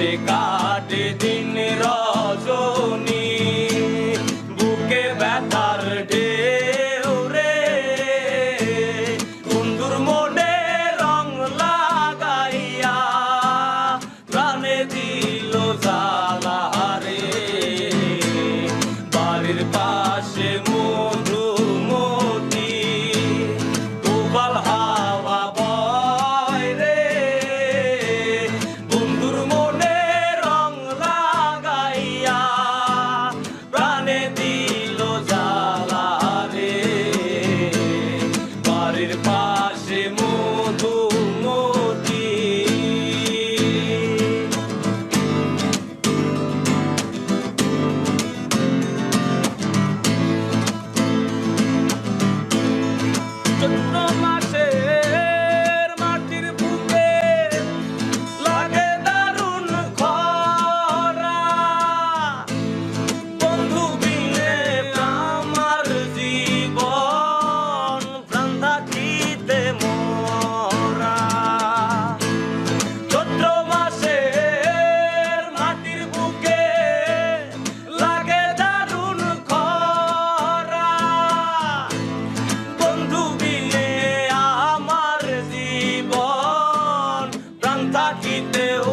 কষ্টে কাটে দিন রজনী, বুকে ব্যথার ঢেউ রে, বন্ধুর মনে রং লাগাইয়া প্রাণে দিল জ্বালা রে। বাড়ির পাশে মধুমতি উবাল হাওয়া বয় রে, বন্ধুর মনে রং লাগাইয়া প্রাণে দিল জ্বালা রে। বাড়ির পাশে মধুমতি। চৈত্র মাসের মাটির বুকে লাগে দারুণ খরা, বন্ধু বিনে আমার জীবন প্রাণ থাকিতে মরা। চৈত্র মাসের মাটির বুকে লাগে দারুণ খরা, বন্ধু বিনে আমার জীবন প্রাণ থাকিতেও